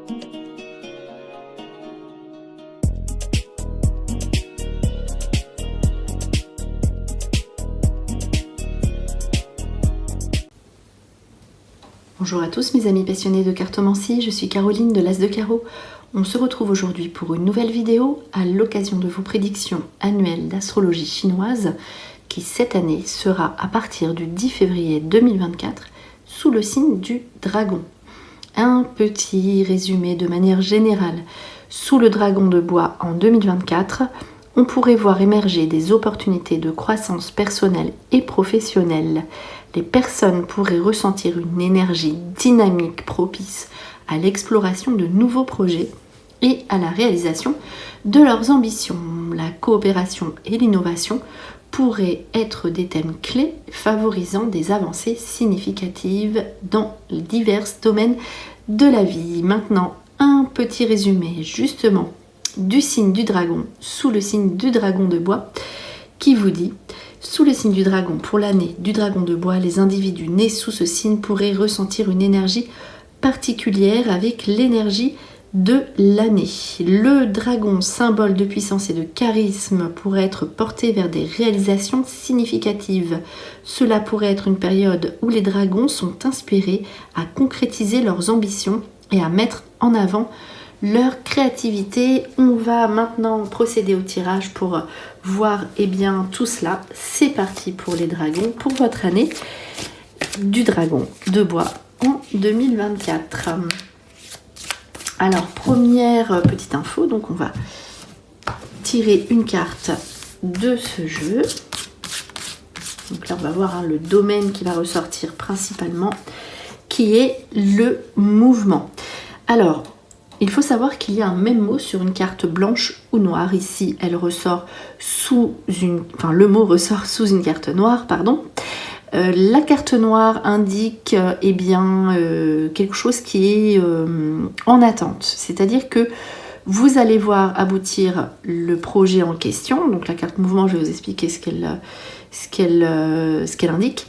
Bonjour à tous mes amis passionnés de cartomancie, je suis Caroline de l'As de Carreau. On se retrouve aujourd'hui pour une nouvelle vidéo à l'occasion de vos prédictions annuelles d'astrologie chinoise qui cette année sera à partir du 10 février 2024 sous le signe du dragon. Un petit résumé de manière générale. Sous le dragon de bois en 2024, on pourrait voir émerger des opportunités de croissance personnelle et professionnelle. Les personnes pourraient ressentir une énergie dynamique propice à l'exploration de nouveaux projets et à la réalisation de leurs ambitions. La coopération et l'innovation pourraient être des thèmes clés favorisant des avancées significatives dans divers domaines de la vie. Maintenant, un petit résumé justement du signe du dragon sous le signe du dragon de bois qui vous dit: sous le signe du dragon, pour l'année du dragon de bois, les individus nés sous ce signe pourraient ressentir une énergie particulière avec l'énergie de l'année. Le dragon, symbole de puissance et de charisme, pourrait être porté vers des réalisations significatives. Cela pourrait être une période où les dragons sont inspirés à concrétiser leurs ambitions et à mettre en avant leur créativité. On va maintenant procéder au tirage pour voir tout cela. C'est parti pour les dragons, pour votre année du dragon de bois en 2024. Alors, première petite info, donc on va tirer une carte de ce jeu. Donc là, on va voir le domaine qui va ressortir principalement, qui est le mouvement. Alors, il faut savoir qu'il y a un même mot sur une carte blanche ou noire. Ici, elle ressort le mot ressort sous une carte noire, pardon. La carte noire indique quelque chose qui est en attente. C'est-à-dire que vous allez voir aboutir le projet en question. Donc la carte mouvement, je vais vous expliquer ce qu'elle indique.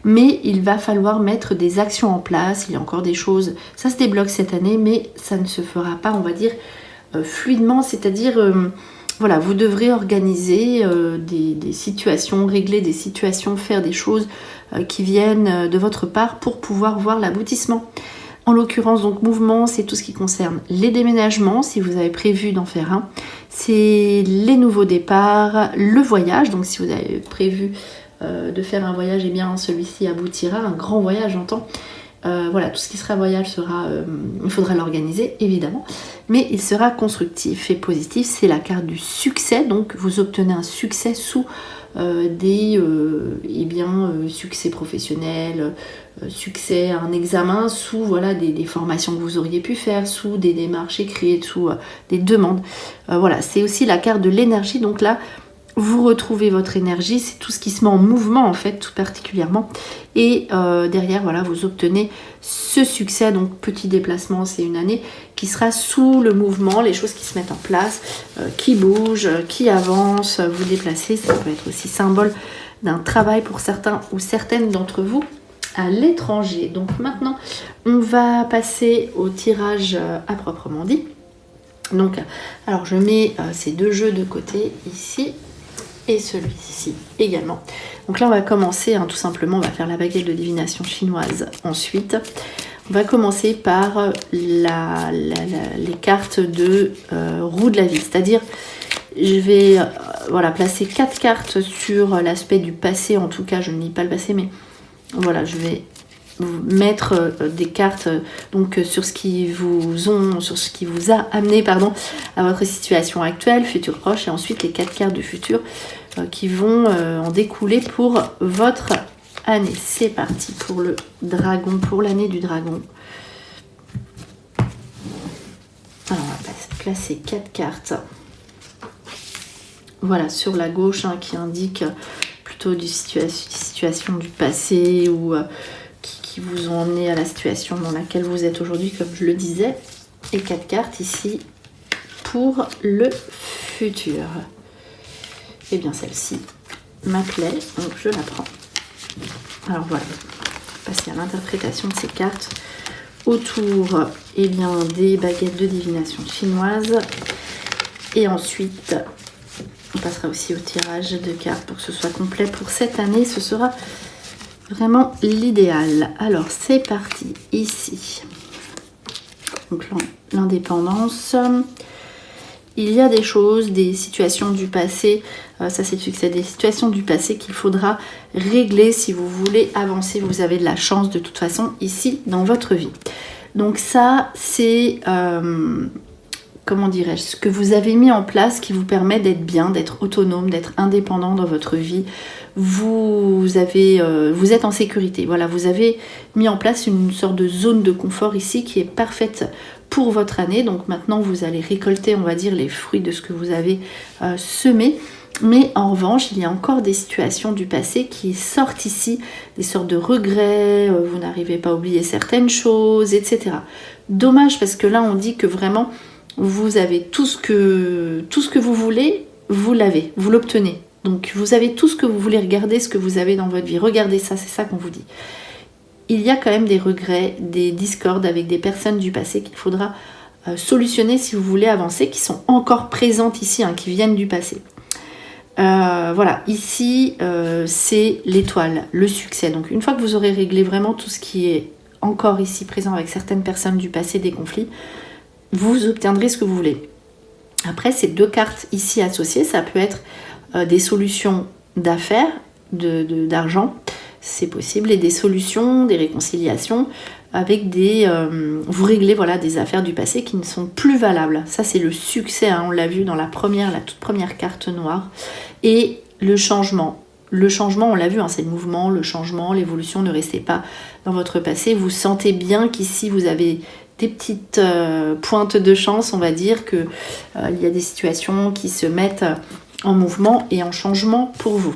Mais il va falloir mettre des actions en place. Il y a encore des choses, ça se débloque cette année, mais ça ne se fera pas, on va dire, fluidement. C'est-à-dire, vous devrez organiser des situations, régler des situations, faire des choses qui viennent de votre part pour pouvoir voir l'aboutissement. En l'occurrence, donc, mouvement, c'est tout ce qui concerne les déménagements, si vous avez prévu d'en faire un. C'est les nouveaux départs, le voyage, donc si vous avez prévu de faire un voyage, celui-ci aboutira, un grand voyage, j'entends. Tout ce qui sera voyage il faudra l'organiser évidemment, mais il sera constructif et positif. C'est la carte du succès, donc vous obtenez un succès sous succès professionnel, succès à un examen, sous des formations que vous auriez pu faire, sous des démarches écrites, sous des demandes. C'est aussi la carte de l'énergie, donc là vous retrouvez votre énergie, c'est tout ce qui se met en mouvement en fait, tout particulièrement. Et derrière, vous obtenez ce succès, donc petit déplacement, c'est une année qui sera sous le mouvement, les choses qui se mettent en place, qui bougent, qui avancent, vous déplacez. Ça peut être aussi symbole d'un travail pour certains ou certaines d'entre vous à l'étranger. Donc maintenant, on va passer au tirage à proprement dit. Donc, alors je mets ces deux jeux de côté ici. Et celui-ci également. Donc là, on va commencer, tout simplement, on va faire la baguette de divination chinoise. Ensuite, on va commencer par les cartes de roue de la vie. C'est-à-dire, je vais placer 4 cartes sur l'aspect du passé. En tout cas, je ne lis pas le passé, mais je vais mettre des cartes sur ce qui vous a amené à votre situation actuelle, futur proche, et ensuite les 4 cartes du futur qui vont en découler pour votre année. C'est parti pour le dragon, pour l'année du dragon. Alors on va placer 4 cartes sur la gauche, qui indique plutôt des situations du passé ou qui vous ont emmené à la situation dans laquelle vous êtes aujourd'hui, comme je le disais. Et 4 cartes ici pour le futur. Et bien celle-ci m'appelait, donc je la prends. Alors voilà, passer à l'interprétation de ces cartes autour eh bien, des baguettes de divination chinoise. Et ensuite, on passera aussi au tirage de cartes pour que ce soit complet pour cette année. Ce sera vraiment l'idéal. Alors, c'est parti. Ici, donc l'indépendance. Il y a des choses, des situations du passé, ça c'est le succès, des situations du passé qu'il faudra régler si vous voulez avancer. Vous avez de la chance de toute façon ici dans votre vie. Donc ça, c'est, comment dirais-je, ce que vous avez mis en place qui vous permet d'être bien, d'être autonome, d'être indépendant dans votre vie. Vous êtes en sécurité. Voilà, vous avez mis en place une sorte de zone de confort ici qui est parfaite pour votre année. Donc maintenant, vous allez récolter, on va dire, les fruits de ce que vous avez semé. Mais en revanche, il y a encore des situations du passé qui sortent ici, des sortes de regrets, vous n'arrivez pas à oublier certaines choses, etc. Dommage parce que là, on dit que vraiment, vous avez tout ce que vous voulez, vous l'avez, vous l'obtenez. Donc vous avez tout ce que vous voulez, regardez ce que vous avez dans votre vie, regardez ça, c'est ça qu'on vous dit. Il y a quand même des regrets, des discordes avec des personnes du passé qu'il faudra solutionner si vous voulez avancer, qui sont encore présentes ici, hein, qui viennent du passé. Voilà, ici c'est l'étoile, le succès. Donc une fois que vous aurez réglé vraiment tout ce qui est encore ici présent avec certaines personnes du passé, des conflits, vous obtiendrez ce que vous voulez. Après, ces deux cartes ici associées, ça peut être des solutions d'affaires, d'argent, c'est possible, et des solutions, des réconciliations avec des... vous réglez voilà, des affaires du passé qui ne sont plus valables. Ça, c'est le succès, hein, on l'a vu dans la toute première carte noire. Et le changement. Le changement, on l'a vu, hein, c'est le mouvement, le changement, l'évolution. Ne restez pas dans votre passé. Vous sentez bien qu'ici, vous avez des petites pointes de chance, on va dire, qu'il y a des situations qui se mettent en mouvement et en changement pour vous.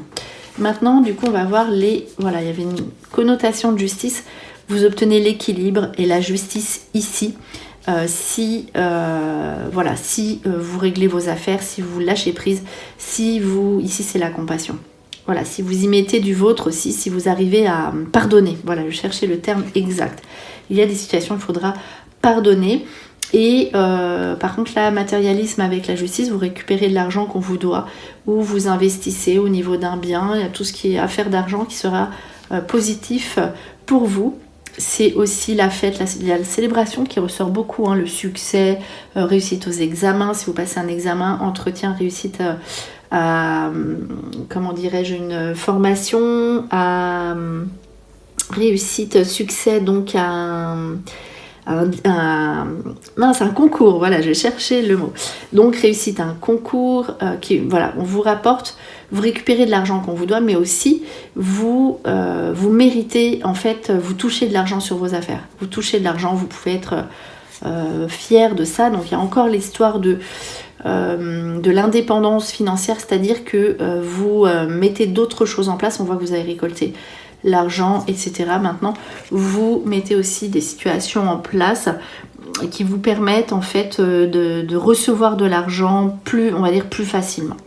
Maintenant, du coup, on va voir les... Voilà, il y avait une connotation de justice. Vous obtenez l'équilibre et la justice ici. Si vous réglez vos affaires, si vous lâchez prise, ici c'est la compassion. Voilà, si vous y mettez du vôtre aussi, si vous arrivez à pardonner. Voilà, je cherchais le terme exact. Il y a des situations où il faudra pardonner. Et par contre, là, matérialisme avec la justice, vous récupérez de l'argent qu'on vous doit ou vous investissez au niveau d'un bien. Il y a tout ce qui est affaire d'argent qui sera positif pour vous. C'est aussi la fête, il y a la célébration qui ressort beaucoup, hein, le succès, réussite aux examens, si vous passez un examen, entretien, réussite à comment dirais-je, une formation, à réussite, succès, donc à un concours, voilà, je cherchais le mot. Donc réussite à un concours, voilà, on vous rapporte, vous récupérez de l'argent qu'on vous doit, mais aussi vous méritez, en fait, vous touchez de l'argent sur vos affaires. Vous touchez de l'argent, vous pouvez être fier de ça. Donc il y a encore l'histoire de l'indépendance financière, c'est-à-dire que vous mettez d'autres choses en place. On voit que vous avez récolté l'argent, etc. Maintenant, vous mettez aussi des situations en place qui vous permettent en fait de recevoir de l'argent plus, on va dire, plus facilement.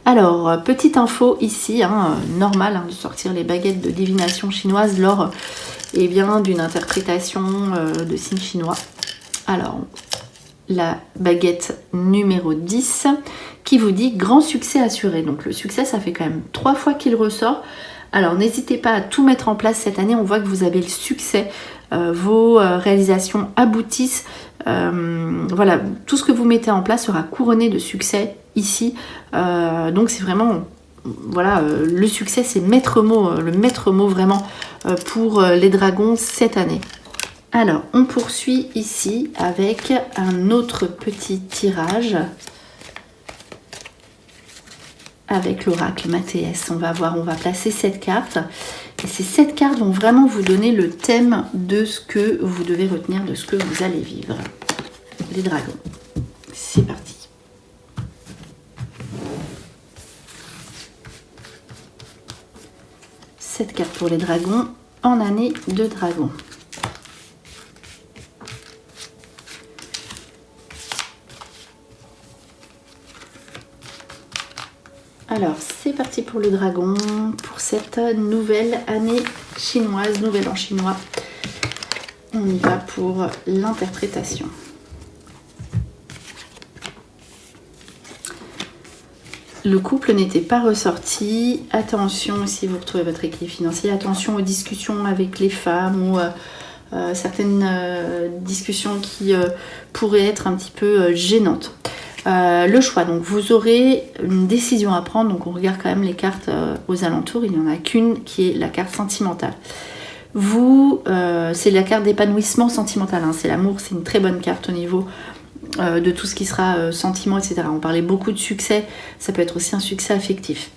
Alors, petite info ici, hein, normal de sortir les baguettes de divination chinoise lors d'une interprétation de signes chinois. Alors, la baguette numéro 10 qui vous dit grand succès assuré. Donc le succès, ça fait quand même 3 fois qu'il ressort. Alors n'hésitez pas à tout mettre en place cette année, on voit que vous avez le succès, vos réalisations aboutissent, voilà, tout ce que vous mettez en place sera couronné de succès ici, donc c'est vraiment, voilà, le succès c'est le maître mot vraiment pour les dragons cette année. Alors on poursuit ici avec un autre petit tirage. Avec l'oracle Mathéès, on va placer cette carte. Et ces 7 cartes vont vraiment vous donner le thème de ce que vous devez retenir, de ce que vous allez vivre. Les dragons. C'est parti. Cette carte pour les dragons en année de dragon. Alors, c'est parti pour le dragon, pour cette nouvelle année chinoise, nouvelle en chinois. On y va pour l'interprétation. Le couple n'était pas ressorti. Attention, si vous retrouvez votre équilibre financier, attention aux discussions avec les femmes ou certaines discussions qui pourraient être un petit peu gênantes. Le choix, donc vous aurez une décision à prendre, donc on regarde quand même les cartes aux alentours, il n'y en a qu'une qui est la carte sentimentale. C'est la carte d'épanouissement sentimental, hein, c'est l'amour, c'est une très bonne carte au niveau de tout ce qui sera sentiment, etc. On parlait beaucoup de succès, ça peut être aussi un succès affectif.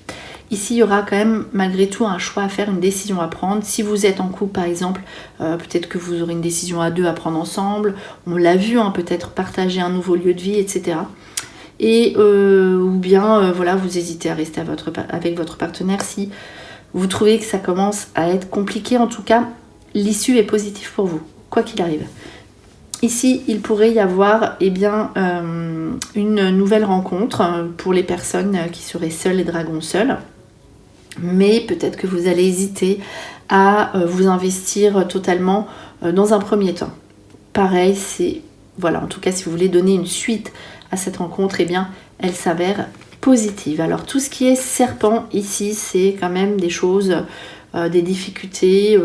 Ici, il y aura quand même malgré tout un choix à faire, une décision à prendre. Si vous êtes en couple, par exemple, peut-être que vous aurez une décision à deux à prendre ensemble. On l'a vu, hein, peut-être partager un nouveau lieu de vie, etc. Et ou bien, voilà, vous hésitez à rester avec votre partenaire si vous trouvez que ça commence à être compliqué. En tout cas, l'issue est positive pour vous, quoi qu'il arrive. Ici, il pourrait y avoir une nouvelle rencontre pour les personnes qui seraient seules, les dragons seuls. Mais peut-être que vous allez hésiter à vous investir totalement dans un premier temps. Pareil, voilà, en tout cas, si vous voulez donner une suite à cette rencontre, elle s'avère positive. Alors, tout ce qui est serpent ici, c'est quand même des choses, des difficultés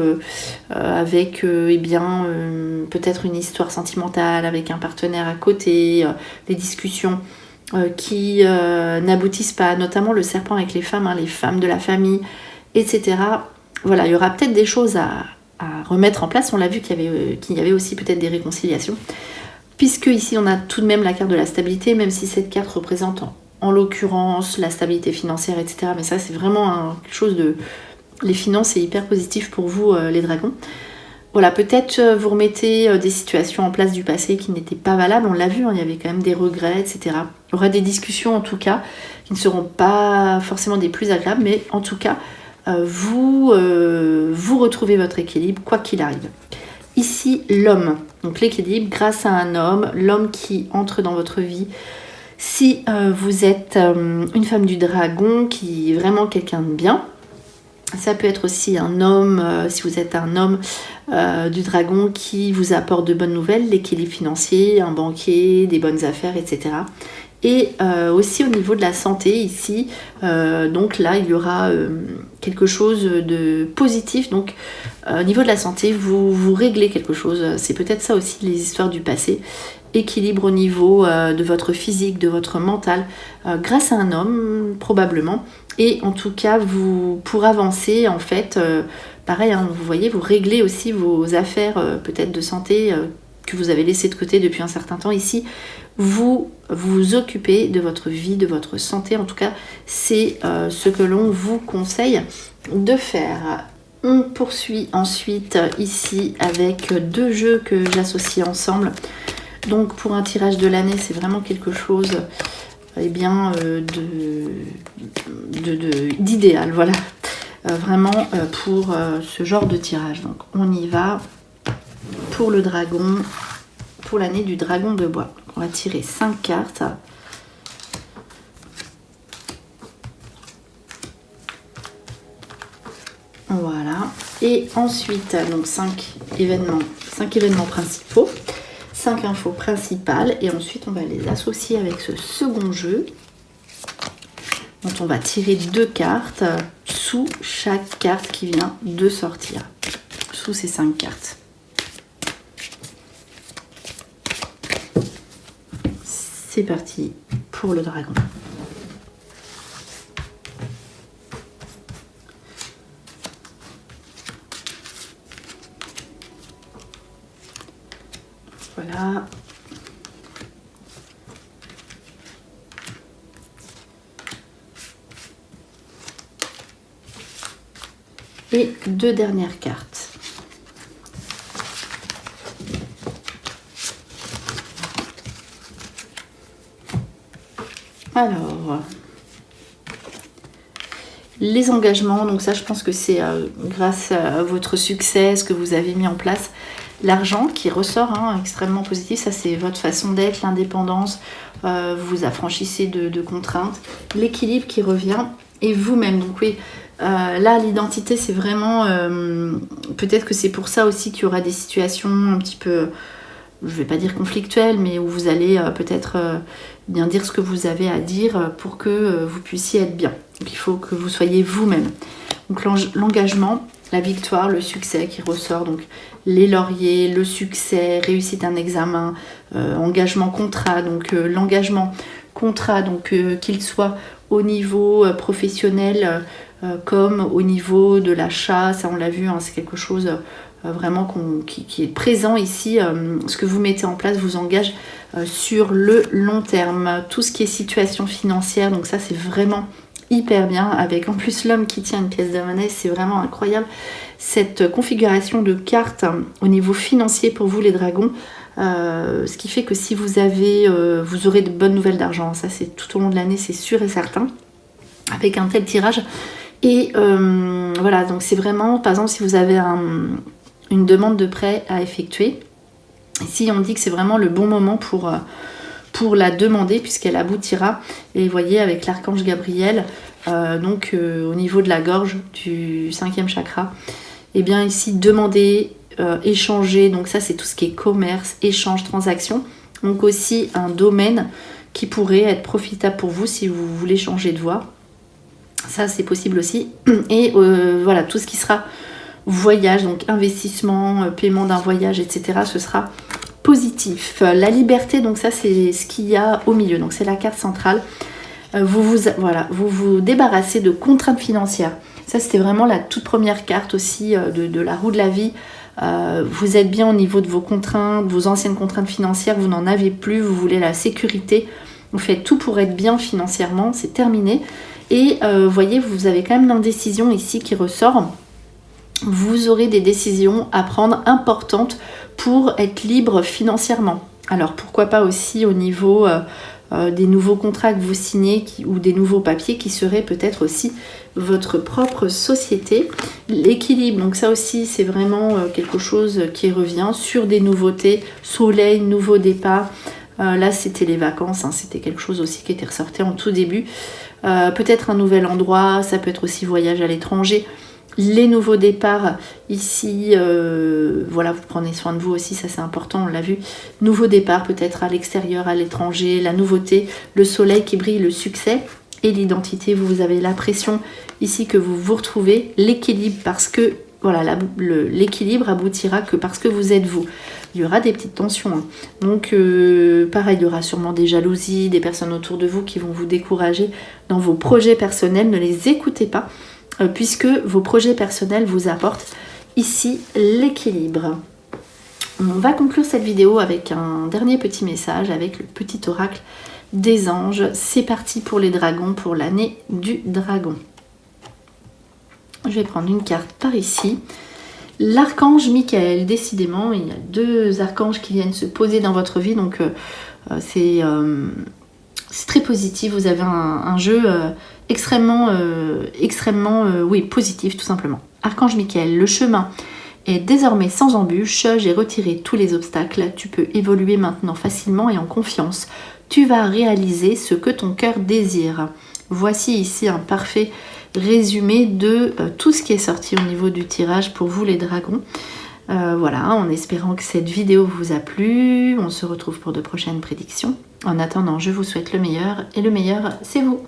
avec peut-être une histoire sentimentale avec un partenaire à côté, des discussions qui n'aboutissent pas, notamment le serpent avec les femmes de la famille, etc. Voilà, il y aura peut-être des choses à remettre en place. On l'a vu qu'il y avait aussi peut-être des réconciliations, puisque ici on a tout de même la carte de la stabilité, même si cette carte représente en l'occurrence la stabilité financière, etc. Mais ça, c'est vraiment quelque chose de... Les finances, c'est hyper positif pour vous, les dragons. Voilà, peut-être vous remettez des situations en place du passé qui n'étaient pas valables. On l'a vu, hein, il y avait quand même des regrets, etc. Il y aura des discussions, en tout cas, qui ne seront pas forcément des plus agréables, mais en tout cas, vous retrouvez votre équilibre, quoi qu'il arrive. Ici, l'homme. Donc l'équilibre grâce à un homme, l'homme qui entre dans votre vie. Si vous êtes une femme du dragon, qui est vraiment quelqu'un de bien, ça peut être aussi un homme, si vous êtes un homme du dragon qui vous apporte de bonnes nouvelles, l'équilibre financier, un banquier, des bonnes affaires, etc. Et aussi au niveau de la santé ici, donc là il y aura quelque chose de positif. Donc au niveau de la santé, vous réglez quelque chose. C'est peut-être ça aussi les histoires du passé. Équilibre au niveau de votre physique, de votre mental, grâce à un homme probablement. Et en tout cas, pour avancer, en fait, pareil, hein, vous voyez, vous réglez aussi vos affaires peut-être de santé que vous avez laissées de côté depuis un certain temps. Ici, vous vous occupez de votre vie, de votre santé. En tout cas, c'est ce que l'on vous conseille de faire. On poursuit ensuite ici avec deux jeux que j'associe ensemble. Donc pour un tirage de l'année, c'est vraiment quelque chose d'idéal, voilà. Vraiment pour ce genre de tirage. Donc on y va pour le dragon, pour l'année du dragon de bois. On va tirer 5 cartes. Voilà. Et ensuite, donc 5 événements principaux. 5 infos principales et ensuite on va les associer avec ce second jeu dont on va tirer 2 cartes sous chaque carte qui vient de sortir, sous ces 5 cartes. C'est parti pour le dragon. Voilà. Et 2 dernières cartes. Alors, les engagements, donc ça je pense que c'est grâce à votre succès, ce que vous avez mis en place. L'argent qui ressort extrêmement positif, ça c'est votre façon d'être, l'indépendance, vous vous affranchissez de contraintes, l'équilibre qui revient et vous-même. Donc oui, Là, l'identité, c'est vraiment... peut-être que c'est pour ça aussi qu'il y aura des situations un petit peu, je ne vais pas dire conflictuelles, mais où vous allez peut-être bien dire ce que vous avez à dire pour que vous puissiez être bien. Donc il faut que vous soyez vous-même. Donc l'engagement, la victoire, le succès qui ressort, donc les lauriers, le succès, réussite d'un examen, engagement contrat, donc l'engagement contrat, donc qu'il soit au niveau professionnel comme au niveau de l'achat, ça on l'a vu, hein, c'est quelque chose vraiment qui est présent ici. Ce que vous mettez en place vous engage sur le long terme. Tout ce qui est situation financière, donc ça c'est vraiment hyper bien, avec en plus l'homme qui tient une pièce de monnaie, c'est vraiment incroyable. Cette configuration de cartes au niveau financier pour vous les dragons, ce qui fait que si vous avez, vous aurez de bonnes nouvelles d'argent, ça c'est tout au long de l'année, c'est sûr et certain, avec un tel tirage. Et voilà, donc c'est vraiment, par exemple, si vous avez une demande de prêt à effectuer, ici on dit que c'est vraiment le bon moment pour la demander, puisqu'elle aboutira. Et vous voyez, avec l'archange Gabriel, donc au niveau de la gorge du 5e chakra, et bien ici, demander, échanger, donc ça c'est tout ce qui est commerce, échange, transaction. Donc aussi un domaine qui pourrait être profitable pour vous si vous voulez changer de voie. Ça c'est possible aussi. Et voilà, tout ce qui sera voyage, donc investissement, paiement d'un voyage, etc. ce sera positif. La liberté, donc ça c'est ce qu'il y a au milieu, donc c'est la carte centrale. Vous vous débarrassez de contraintes financières. Ça c'était vraiment la toute première carte aussi de la roue de la vie. Vous êtes bien au niveau de vos contraintes, vos anciennes contraintes financières, vous n'en avez plus, vous voulez la sécurité, vous faites tout pour être bien financièrement, c'est terminé. Et vous voyez, vous avez quand même l'indécision ici qui ressort. Vous aurez des décisions à prendre importantes pour être libre financièrement. Alors pourquoi pas aussi au niveau des nouveaux contrats que vous signez ou des nouveaux papiers qui seraient peut-être aussi votre propre société. L'équilibre, donc ça aussi c'est vraiment quelque chose qui revient sur des nouveautés, soleil, nouveau départ. Là c'était les vacances, hein, c'était quelque chose aussi qui était ressorti en tout début. Peut-être un nouvel endroit, ça peut être aussi voyage à l'étranger. Les nouveaux départs, ici, voilà, vous prenez soin de vous aussi, ça c'est important, on l'a vu. Nouveau départ peut-être à l'extérieur, à l'étranger, la nouveauté, le soleil qui brille, le succès et l'identité. Vous avez la pression ici que vous vous retrouvez, l'équilibre parce que, voilà, l'équilibre aboutira que parce que vous êtes vous. Il y aura des petites tensions, hein. Donc pareil, il y aura sûrement des jalousies, des personnes autour de vous qui vont vous décourager dans vos projets personnels, ne les écoutez pas. Puisque vos projets personnels vous apportent ici l'équilibre. On va conclure cette vidéo avec un dernier petit message, avec le petit oracle des anges. C'est parti pour les dragons, pour l'année du dragon. Je vais prendre une carte par ici. L'archange Michael, décidément, il y a 2 archanges qui viennent se poser dans votre vie, donc c'est très positif. Vous avez un jeu extrêmement positif, tout simplement. Archange Michael, le chemin est désormais sans embûche, j'ai retiré tous les obstacles, tu peux évoluer maintenant facilement et en confiance. Tu vas réaliser ce que ton cœur désire. Voici ici un parfait résumé de tout ce qui est sorti au niveau du tirage pour vous les dragons. Voilà, en espérant que cette vidéo vous a plu, on se retrouve pour de prochaines prédictions. En attendant, je vous souhaite le meilleur et le meilleur, c'est vous.